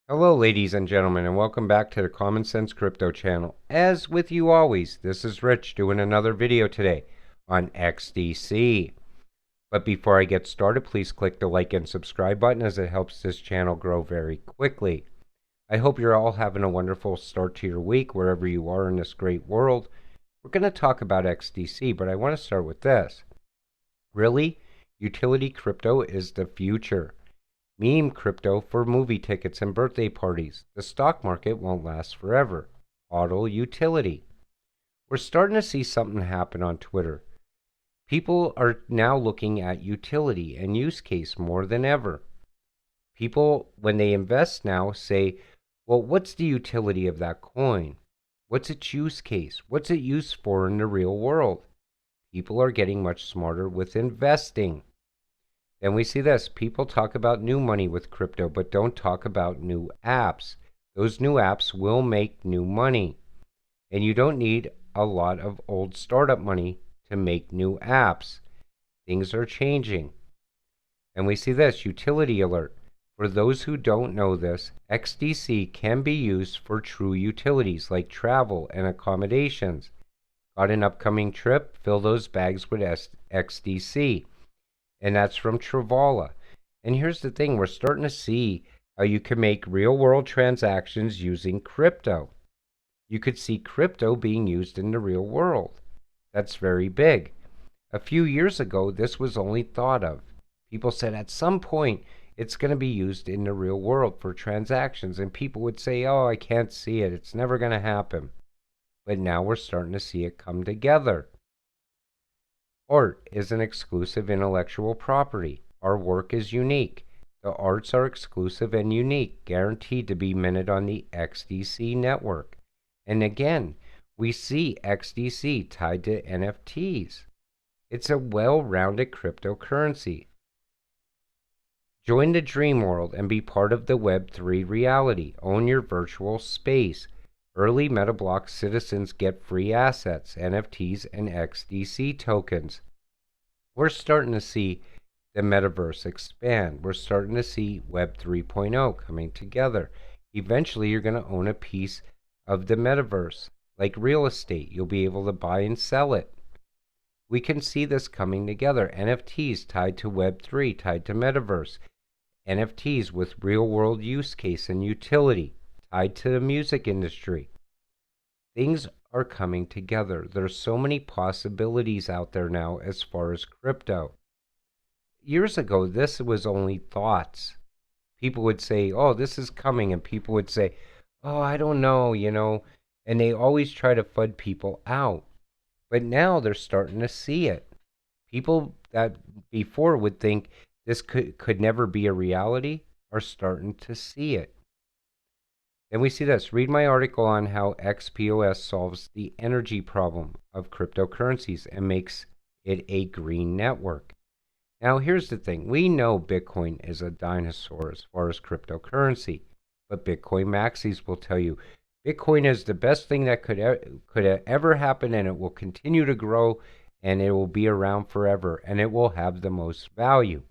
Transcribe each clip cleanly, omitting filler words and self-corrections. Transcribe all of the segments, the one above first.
Hello, ladies and gentlemen, and welcome back to the Common Sense Crypto channel. As with you always, this is Rich doing another video today on XDC. But before I get started, please click the like and subscribe button as it helps this channel grow very quickly. I hope you're all having a wonderful start to your week wherever you are in this great world. We're going to talk about XDC, but I want to start with this. Really? Utility crypto is the future. Meme crypto for movie tickets and birthday parties. The stock market won't last forever. Auto utility. We're starting to see something happen on Twitter. People are now looking at utility and use case more than ever. People, when they invest now, say, well, what's the utility of that coin? What's its use case? What's it used for in the real world? People are getting much smarter with investing. Then we see this. People talk about new money with crypto, but don't talk about new apps. Those new apps will make new money. And you don't need a lot of old startup money to make new apps. Things are changing. And we see this. Utility alert. For those who don't know this, XDC can be used for true utilities like travel and accommodations. Got an upcoming trip? Fill those bags with XDC. And that's from Travala. And here's the thing, we're starting to see how you can make real world transactions using crypto. You could see crypto being used in the real world. That's very big. A few years ago, this was only thought of. People said at some point it's going to be used in the real world for transactions, and people would say, oh, I can't see it. It's never going to happen. But now we're starting to see it come together. Art is an exclusive intellectual property. Our work is unique. The arts are exclusive and unique, guaranteed to be minted on the XDC network. And again, we see XDC tied to NFTs. It's a well-rounded cryptocurrency. Join the dream world and be part of the Web3 reality. Own your virtual space. Early Metablock citizens get free assets, NFTs, and XDC tokens. We're starting to see the metaverse expand. We're starting to see Web 3.0 coming together. Eventually, you're going to own a piece of the metaverse. Like real estate, you'll be able to buy and sell it. We can see this coming together. NFTs tied to Web 3, tied to metaverse. NFTs with real-world use case and utility tied to the music industry. Things are coming together. There's so many possibilities out there now as far as crypto. Years ago, this was only thoughts. People would say, oh, this is coming, and people would say, oh, I don't know, and they always try to FUD people out. But now they're starting to see it. People that before would think this could never be a reality are starting to see it. Then we see this. Read my article on how XPOS solves the energy problem of cryptocurrencies and makes it a green network. Now, here's the thing. We know Bitcoin is a dinosaur as far as cryptocurrency, but Bitcoin maxis will tell you Bitcoin is the best thing that could ever happen, and it will continue to grow, and it will be around forever, and it will have the most value.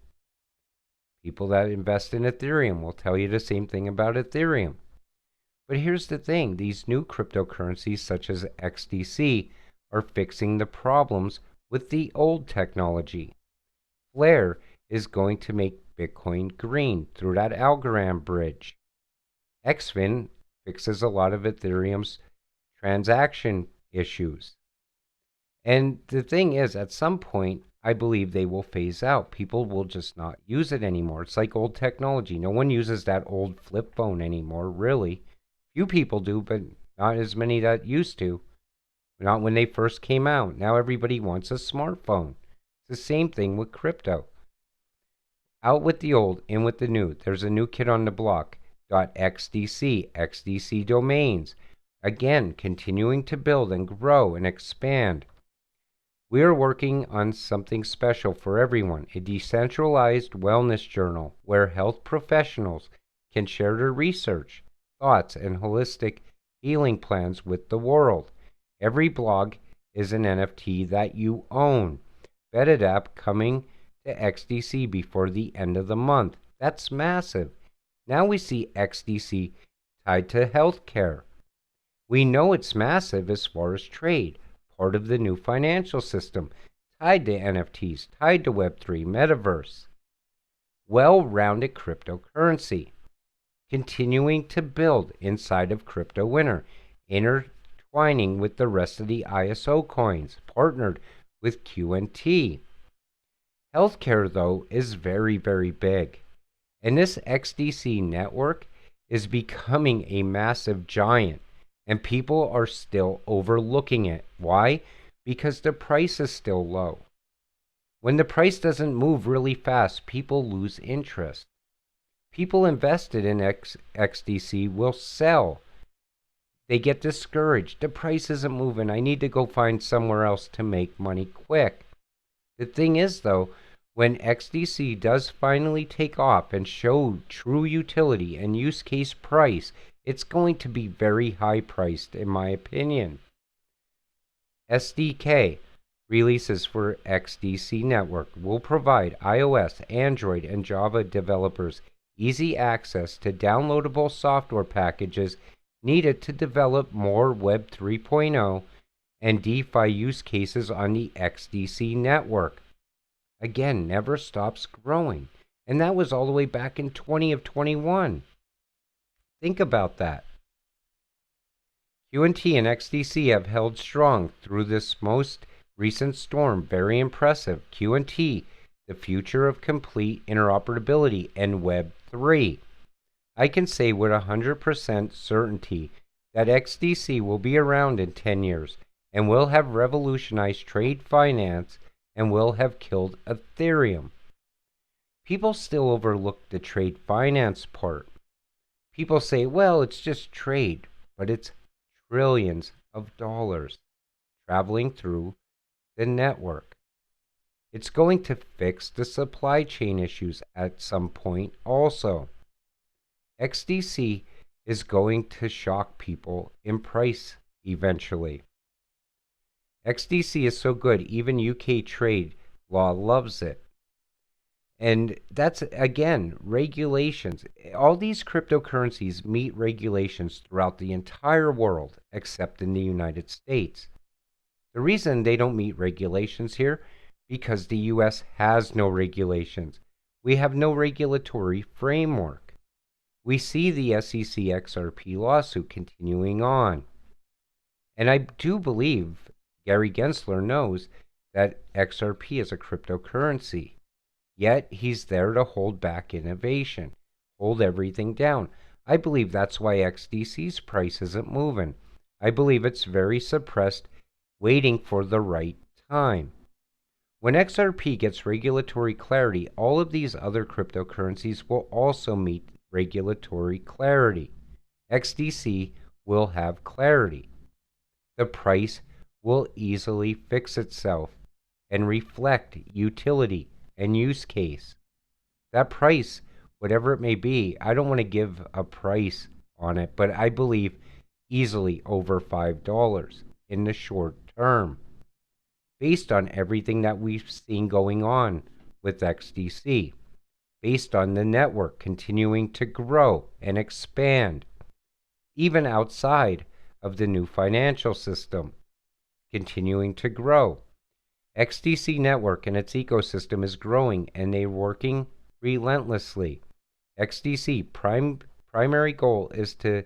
People that invest in Ethereum will tell you the same thing about Ethereum. But here's the thing, these new cryptocurrencies such as XDC are fixing the problems with the old technology. Flare is going to make Bitcoin green through that Algorand bridge. Xinfin fixes a lot of Ethereum's transaction issues. And the thing is, at some point, I believe they will phase out. People will just not use it anymore. It's like old technology. No one uses that old flip phone anymore, really. Few people do, but not as many that used to. Not when they first came out. Now everybody wants a smartphone. It's the same thing with crypto. Out with the old, in with the new. There's a new kid on the block. .xdc, XDC domains. Again, continuing to build and grow and expand. We are working on something special for everyone, a decentralized wellness journal where health professionals can share their research, thoughts, and holistic healing plans with the world. Every blog is an NFT that you own. Betadap coming to XDC before the end of the month. That's massive. Now we see XDC tied to healthcare. We know it's massive as far as trade, part of the new financial system, tied to NFTs, tied to Web3, Metaverse. Well-rounded cryptocurrency, continuing to build inside of Crypto Winter, intertwining with the rest of the ISO coins, partnered with QNT. Healthcare, though, is very, very big. And this XDC network is becoming a massive giant, and people are still overlooking it. Why? Because the price is still low. When the price doesn't move really fast, people lose interest. People invested in XDC will sell. They get discouraged. The price isn't moving. I need to go find somewhere else to make money quick. The thing is, though, when XDC does finally take off and show true utility and use case price, it's going to be very high priced, in my opinion. SDK releases for XDC Network will provide iOS, Android, and Java developers easy access to downloadable software packages needed to develop more Web 3.0 and DeFi use cases on the XDC network. Again, never stops growing. And that was all the way back in 2021. Think about that. QNT and XDC have held strong through this most recent storm. Very impressive. QNT, the future of complete interoperability and Web 3. I can say with 100% certainty that XDC will be around in 10 years and will have revolutionized trade finance and will have killed Ethereum. People still overlook the trade finance part. People say, well, it's just trade, but it's trillions of dollars traveling through the network. It's going to fix the supply chain issues at some point also. XDC is going to shock people in price eventually. XDC is so good, even UK trade law loves it. And that's, again, regulations. All these cryptocurrencies meet regulations throughout the entire world, except in the United States. The reason they don't meet regulations here, because the US has no regulations. We have no regulatory framework. We see the SEC XRP lawsuit continuing on. And I do believe Gary Gensler knows that XRP is a cryptocurrency. Yet he's there to hold back innovation, hold everything down. I believe that's why XDC's price isn't moving. I believe it's very suppressed, waiting for the right time. When XRP gets regulatory clarity, all of these other cryptocurrencies will also meet regulatory clarity. XDC will have clarity. The price will easily fix itself and reflect utility and use case. That price, whatever it may be, I don't want to give a price on it, but I believe easily over $5 in the short term, based on everything that we've seen going on with XDC, based on the network continuing to grow and expand, even outside of the new financial system, continuing to grow. XDC network and its ecosystem is growing, and they're working relentlessly. XDC primary goal is to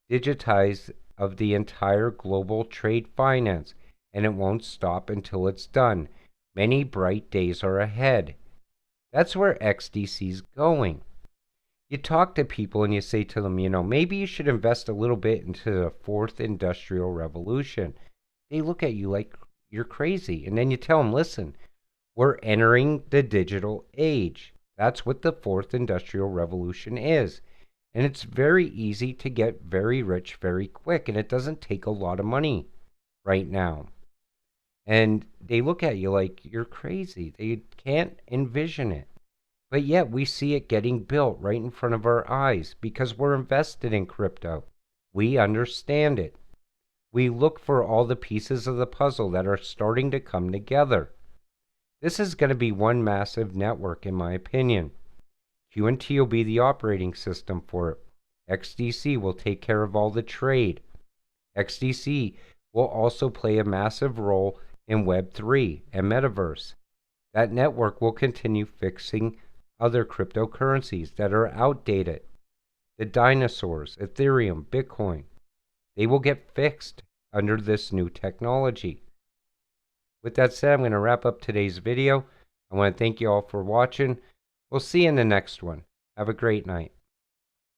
digitize of the entire global trade finance, and it won't stop until it's done. Many bright days are ahead. That's where XDC's going. You talk to people and you say to them, maybe you should invest a little bit into the fourth industrial revolution. They look at you like you're crazy. And then you tell them, listen, we're entering the digital age. That's what the fourth industrial revolution is. And it's very easy to get very rich very quick. And it doesn't take a lot of money right now. And they look at you like you're crazy. They can't envision it. But yet we see it getting built right in front of our eyes because we're invested in crypto. We understand it. We look for all the pieces of the puzzle that are starting to come together. This is going to be one massive network, in my opinion. QNT will be the operating system for it. XDC will take care of all the trade. XDC will also play a massive role in Web3 and Metaverse. That network will continue fixing other cryptocurrencies that are outdated. The dinosaurs, Ethereum, Bitcoin, they will get fixed under this new technology. With that said, I'm going to wrap up today's video. I want to thank you all for watching. We'll see you in the next one. Have a great night.